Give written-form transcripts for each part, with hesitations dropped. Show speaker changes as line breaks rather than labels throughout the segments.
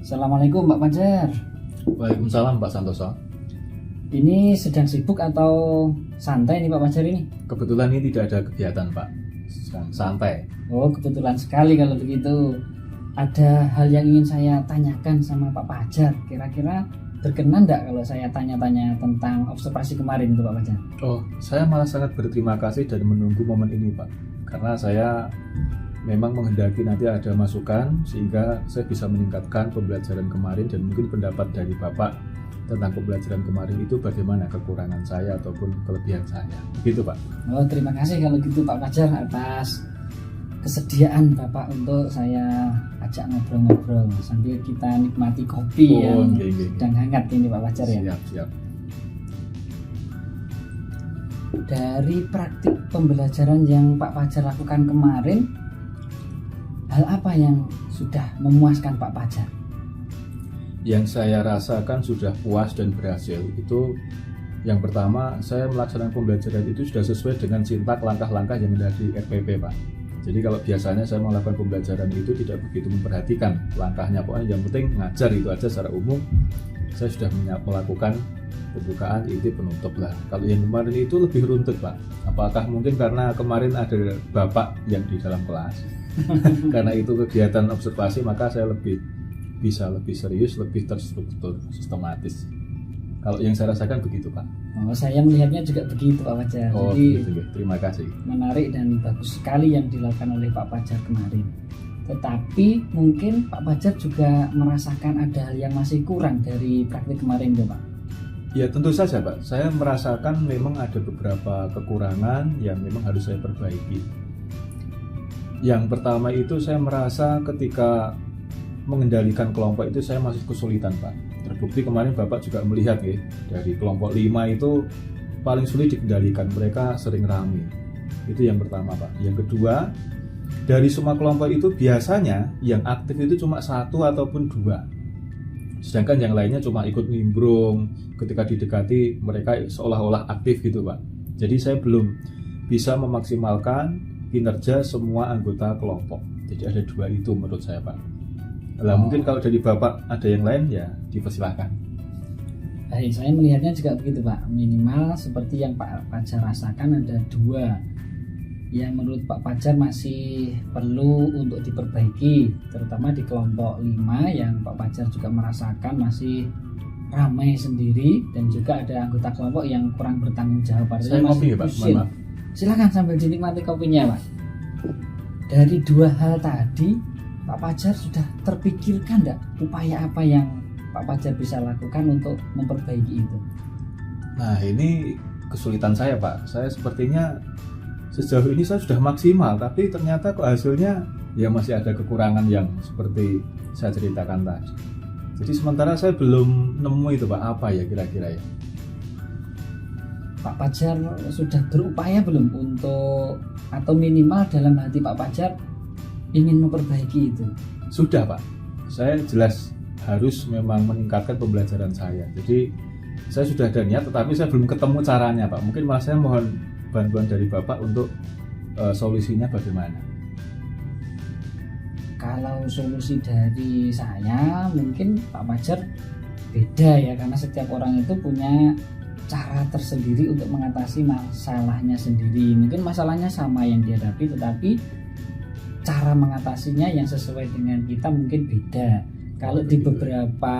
Assalamualaikum Pak Fajar.
Waalaikumsalam Pak Santoso.
Ini sedang sibuk atau santai nih Pak Fajar ini?
Kebetulan ini tidak ada kegiatan Pak, sedang santai.
Oh kebetulan sekali kalau begitu. Ada hal yang ingin saya tanyakan sama Pak Fajar. Kira-kira berkenan enggak kalau saya tanya-tanya tentang observasi kemarin itu Pak Fajar?
Oh, saya malah sangat berterima kasih dan menunggu momen ini Pak. Karena saya memang menghendaki nanti ada masukan sehingga saya bisa meningkatkan pembelajaran kemarin dan mungkin pendapat dari Bapak tentang pembelajaran kemarin itu bagaimana kekurangan saya ataupun kelebihan saya. Begitu Pak.
Oh terima kasih kalau gitu Pak Fajar atas kesediaan Bapak untuk saya ajak ngobrol-ngobrol sambil kita nikmati kopi yang sedang hangat ini Pak Fajar ya.
Siap.
Dari praktik pembelajaran yang Pak Fajar lakukan kemarin, hal apa yang sudah memuaskan Pak Fajar?
Yang saya rasakan sudah puas dan berhasil itu yang pertama, saya melaksanakan pembelajaran itu sudah sesuai dengan sintak langkah-langkah yang ada di RPP Pak. Jadi kalau biasanya saya melakukan pembelajaran itu tidak begitu memperhatikan langkahnya, pokoknya yang penting ngajar itu aja secara umum. Saya sudah melakukan pembukaan, inti, penutup lah. Kalau yang kemarin itu lebih runtut Pak. Apakah mungkin karena kemarin ada Bapak yang di dalam kelas? Karena itu kegiatan observasi, maka saya bisa lebih serius, lebih terstruktur, sistematis. Kalau yang saya rasakan begitu Pak.
Oh, saya melihatnya juga begitu Pak Fajar.
Oh,
jadi
begitu. Terima kasih.
Menarik dan bagus sekali yang dilakukan oleh Pak Fajar kemarin. Tetapi mungkin Pak Fajar juga merasakan ada hal yang masih kurang dari praktik kemarin ya Pak.
Ya tentu saja Pak. Saya merasakan memang ada beberapa kekurangan yang memang harus saya perbaiki. Yang pertama itu saya merasa ketika mengendalikan kelompok itu saya masih kesulitan Pak. Terbukti kemarin Bapak juga melihat ya, dari kelompok 5 itu paling sulit dikendalikan, mereka sering rame. Itu yang pertama Pak. Yang kedua, dari semua kelompok itu biasanya yang aktif itu cuma 1 ataupun 2. Sedangkan yang lainnya cuma ikut nimbrung, ketika didekati mereka seolah-olah aktif gitu Pak. Jadi saya belum bisa memaksimalkan kinerja semua anggota kelompok. Jadi ada 2 itu menurut saya Pak. Mungkin kalau dari Bapak ada yang lain ya dipersilahkan.
Baik, saya melihatnya juga begitu Pak. Minimal seperti yang Pak Fajar rasakan ada 2 yang menurut Pak Fajar masih perlu untuk diperbaiki, terutama di kelompok 5 yang Pak Fajar juga merasakan masih ramai sendiri dan juga ada anggota kelompok yang kurang bertanggung jawab.
Saya ngopi ya Pak, maaf.
Silakan sambil dinikmati kopinya Pak. Dari 2 hal tadi Pak Fajar sudah terpikirkan enggak upaya apa yang Pak Fajar bisa lakukan untuk memperbaiki itu?
Nah ini kesulitan saya Pak. Saya sepertinya sejauh ini saya sudah maksimal, tapi ternyata kok hasilnya ya masih ada kekurangan yang seperti saya ceritakan tadi. Jadi sementara saya belum nemu itu Pak, apa ya kira-kira ya?
Pak Fajar sudah berupaya belum untuk, atau minimal dalam hati Pak Fajar ingin memperbaiki itu?
Sudah Pak, saya jelas harus memang meningkatkan pembelajaran saya. Jadi saya sudah ada niat, tetapi saya belum ketemu caranya Pak. Mungkin malah saya mohon bantuan dari Bapak untuk solusinya bagaimana.
Kalau solusi dari saya mungkin Pak Fajar beda ya, karena setiap orang itu punya cara tersendiri untuk mengatasi masalahnya sendiri. Mungkin masalahnya sama yang dihadapi, tetapi cara mengatasinya yang sesuai dengan kita mungkin beda. Kalau di beberapa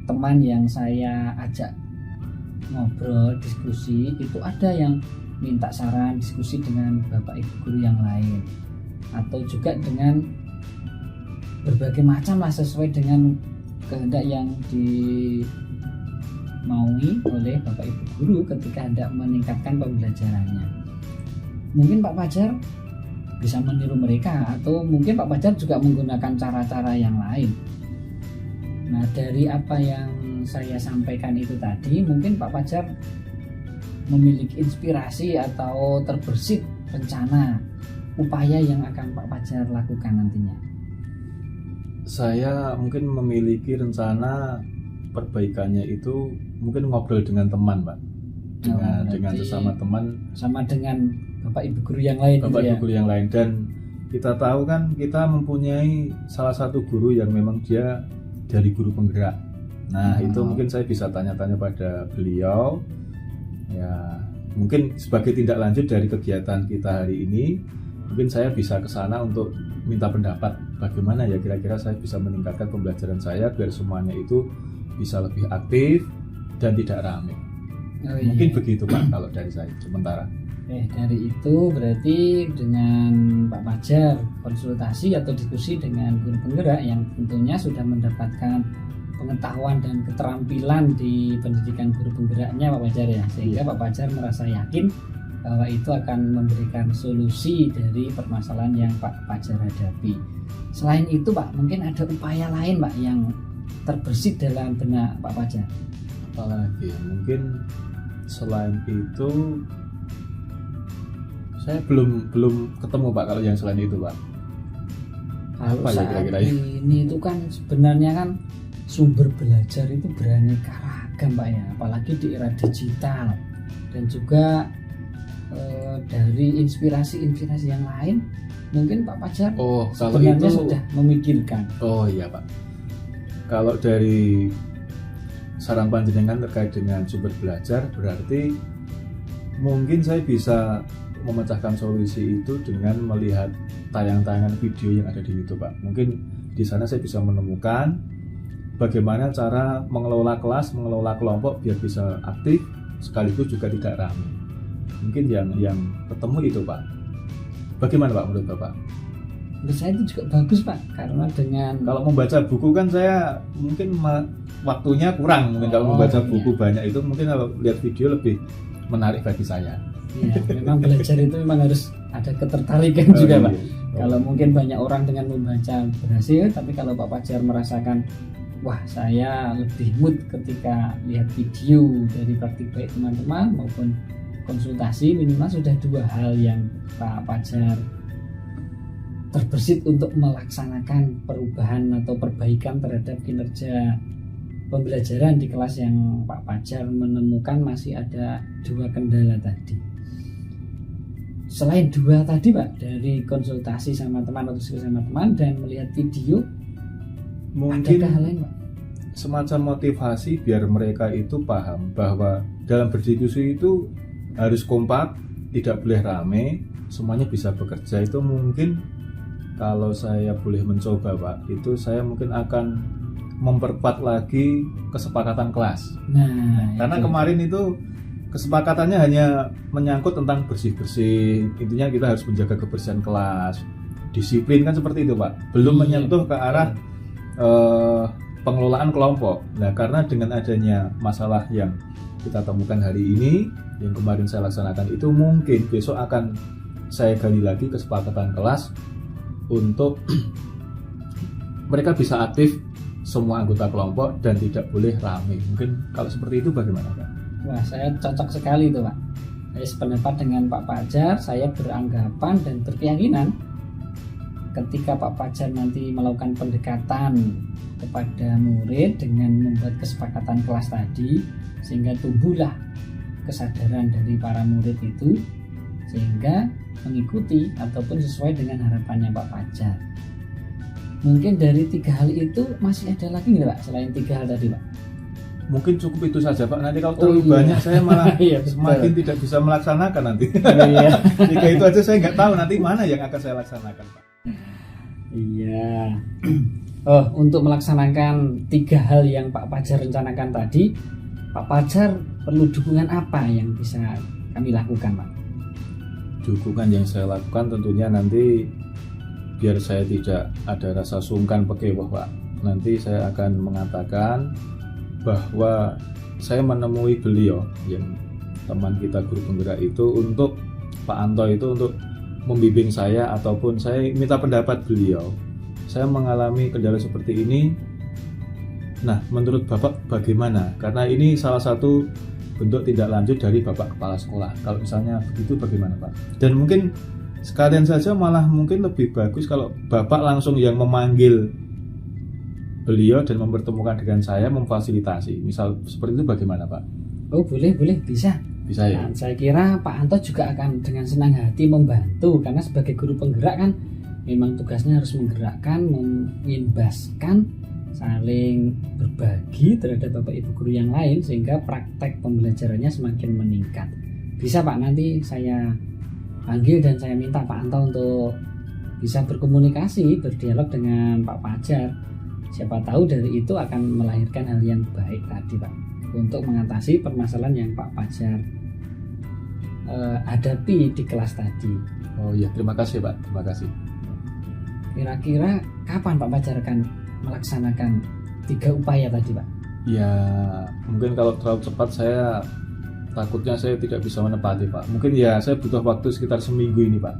teman yang saya ajak ngobrol, diskusi, itu ada yang minta saran, diskusi dengan Bapak Ibu guru yang lain, atau juga dengan berbagai macam lah sesuai dengan kehendak yang dimaui oleh Bapak Ibu guru ketika hendak meningkatkan pembelajarannya. Mungkin Pak Fajar bisa meniru mereka, atau mungkin Pak Fajar juga menggunakan cara-cara yang lain. Nah dari apa yang saya sampaikan itu tadi, mungkin Pak Fajar memiliki inspirasi atau terbersit rencana upaya yang akan Pak Fajar lakukan nantinya.
Saya mungkin memiliki rencana perbaikannya itu mungkin ngobrol dengan teman Pak, dengan sesama teman,
sama dengan Bapak Ibu guru yang lain.
Bapak Ibu guru yang lain. Dan kita tahu kan kita mempunyai salah satu guru yang memang dia dari guru penggerak. Nah, itu mungkin saya bisa tanya-tanya pada beliau. Ya, mungkin sebagai tindak lanjut dari kegiatan kita hari ini, mungkin saya bisa ke sana untuk minta pendapat bagaimana ya kira-kira saya bisa meningkatkan pembelajaran saya biar semuanya itu bisa lebih aktif dan tidak ramai. Mungkin begitu Pak kalau dari saya sementara.
Dari itu berarti dengan Pak Fajar konsultasi atau diskusi dengan guru penggerak yang tentunya sudah mendapatkan pengetahuan dan keterampilan di pendidikan guru penggeraknya Pak Fajar ya, sehingga Pak Fajar merasa yakin bahwa itu akan memberikan solusi dari permasalahan yang Pak Fajar hadapi. Selain itu Pak, mungkin ada upaya lain Pak yang terbersit dalam benak Pak Fajar.
Apalagi mungkin selain itu saya belum ketemu Pak kalau yang selain itu Pak.
Kalau
apa ya kira-kira
ini itu kan sebenarnya kan sumber belajar itu beraneka ragam Pak ya, apalagi di era digital dan juga dari inspirasi yang lain mungkin Pak Fajar sebenarnya sudah memikirkan.
Oh iya Pak, kalau dari saran panjenengan terkait dengan sumber belajar berarti mungkin saya bisa memecahkan solusi itu dengan melihat tayangan-tayangan video yang ada di YouTube Pak. Mungkin di sana saya bisa menemukan bagaimana cara mengelola kelas, mengelola kelompok biar bisa aktif sekaligus juga tidak ramai. Mungkin yang ketemu itu Pak. Bagaimana Pak menurut Bapak?
Menurut saya itu juga bagus Pak, karena dengan
kalau membaca buku kan saya mungkin waktunya kurang. Mungkin kalau membaca buku banyak itu mungkin kalau lihat video lebih menarik bagi saya.
Iya, memang belajar itu memang harus ada ketertarikan juga Pak. Kalau mungkin banyak orang dengan membaca berhasil, tapi kalau Pak Fajar merasakan wah saya lebih mood ketika lihat video dari praktik baik teman-teman maupun konsultasi, minimal sudah dua hal yang Pak Fajar terbersit untuk melaksanakan perubahan atau perbaikan terhadap kinerja pembelajaran di kelas yang Pak Fajar menemukan masih ada dua kendala tadi. Selain dua tadi Pak, dari konsultasi sama teman atau diskusi sama teman dan melihat video,
mungkin
ada hal lain Pak?
Semacam motivasi biar mereka itu paham bahwa dalam berdiskusi itu harus kompak, tidak boleh rame, semuanya bisa bekerja. Itu mungkin kalau saya boleh mencoba Pak, itu saya mungkin akan memperkuat lagi kesepakatan kelas.
Nah,
karena
itu
kemarin itu kesepakatannya hanya menyangkut tentang bersih-bersih. Intinya kita harus menjaga kebersihan kelas, disiplin kan seperti itu Pak. Belum menyentuh ke arah pengelolaan kelompok. Nah, karena dengan adanya masalah yang kita temukan hari ini, yang kemarin saya laksanakan itu, mungkin besok akan saya gali lagi kesepakatan kelas untuk mereka bisa aktif semua anggota kelompok dan tidak boleh ramai. Mungkin kalau seperti itu bagaimana Pak?
Wah, saya cocok sekali itu Pak. Saya sependapat dengan Pak Fajar. Saya beranggapan dan berkeyakinan ketika Pak Fajar nanti melakukan pendekatan kepada murid dengan membuat kesepakatan kelas tadi, sehingga tumbuhlah kesadaran dari para murid itu sehingga mengikuti ataupun sesuai dengan harapannya Pak Fajar. Mungkin dari tiga hal itu masih ada lagi nggak Pak selain tiga hal tadi Pak?
Mungkin cukup itu saja Pak. Nanti kalau terlalu banyak saya malah semakin tidak bisa melaksanakan nanti. Jika itu aja saya nggak tahu nanti mana yang akan saya laksanakan Pak.
Iya. Untuk melaksanakan tiga hal yang Pak Fajar rencanakan tadi, Pak Fajar perlu dukungan apa yang bisa kami lakukan Pak?
Dukungan yang saya lakukan tentunya nanti biar saya tidak ada rasa sungkan pekewoh Pak. Nanti saya akan mengatakan bahwa saya menemui beliau yang teman kita guru penggerak itu untuk Pak Anto itu untuk membimbing saya ataupun saya minta pendapat beliau. Saya mengalami kendala seperti ini. Nah, menurut Bapak bagaimana? Karena ini salah satu bentuk tindak lanjut dari Bapak Kepala Sekolah. Kalau misalnya begitu bagaimana Pak? Dan mungkin sekalian saja malah mungkin lebih bagus kalau Bapak langsung yang memanggil beliau dan mempertemukan dengan saya, memfasilitasi. Misal seperti itu bagaimana Pak?
Oh boleh, bisa.
Bisa ya?
Nah, saya kira Pak Anto juga akan dengan senang hati membantu, karena sebagai guru penggerak kan memang tugasnya harus menggerakkan, mengimbaskan saling berbagi terhadap Bapak Ibu guru yang lain sehingga praktek pembelajarannya semakin meningkat. Bisa Pak, nanti saya panggil dan saya minta Pak Anto untuk bisa berkomunikasi, berdialog dengan Pak Fajar. Siapa tahu dari itu akan melahirkan hal yang baik tadi Pak, untuk mengatasi permasalahan yang Pak Fajar hadapi di kelas tadi.
Oh iya, terima kasih Pak, terima kasih.
Kira-kira kapan Pak Fajar akan melaksanakan 3 upaya tadi Pak?
Ya mungkin kalau terlalu cepat saya takutnya saya tidak bisa menepati Pak. Mungkin ya saya butuh waktu sekitar seminggu ini Pak.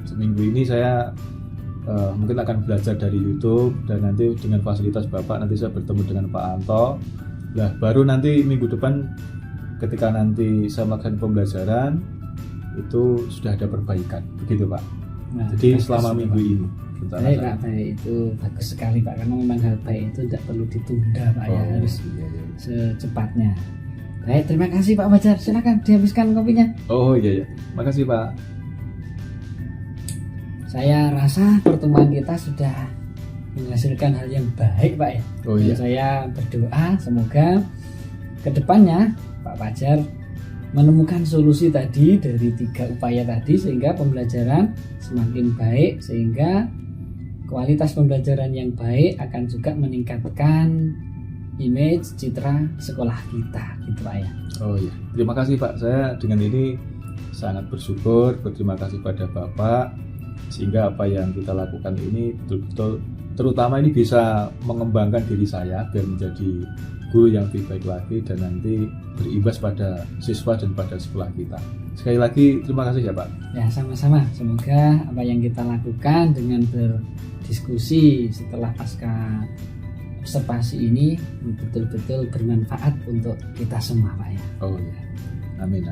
Seminggu ini saya mungkin akan belajar dari YouTube, dan nanti dengan fasilitas Bapak nanti saya bertemu dengan Pak Anto. Nah baru nanti minggu depan ketika nanti saya melakukan pembelajaran itu sudah ada perbaikan, begitu Pak.
Nah,
jadi selama minggu
Pak.
ini
Baik Pak, baik, itu bagus sekali Pak, karena memang hal baik itu tidak perlu ditunda Pak, ya harus secepatnya. Baik, terima kasih Pak Fajar, silakan dihabiskan kopinya.
Oh iya, makasih Pak.
Saya rasa pertemuan kita sudah menghasilkan hal yang baik Pak ya.
Oh iya.
Dan saya berdoa semoga kedepannya Pak Fajar menemukan solusi tadi dari 3 upaya tadi sehingga pembelajaran semakin baik, sehingga kualitas pembelajaran yang baik akan juga meningkatkan image citra sekolah kita, gitu Pak ya.
Oh iya, terima kasih Pak. Saya dengan ini sangat bersyukur, berterima kasih pada Bapak sehingga apa yang kita lakukan ini betul-betul, terutama ini bisa mengembangkan diri saya biar menjadi guru yang lebih baik lagi dan nanti berimbas pada siswa dan pada sekolah kita. Sekali lagi terima kasih ya Pak.
Ya sama-sama, semoga apa yang kita lakukan dengan berdiskusi setelah pasca observasi ini betul-betul bermanfaat untuk kita semua Pak ya.
Oh iya, amin.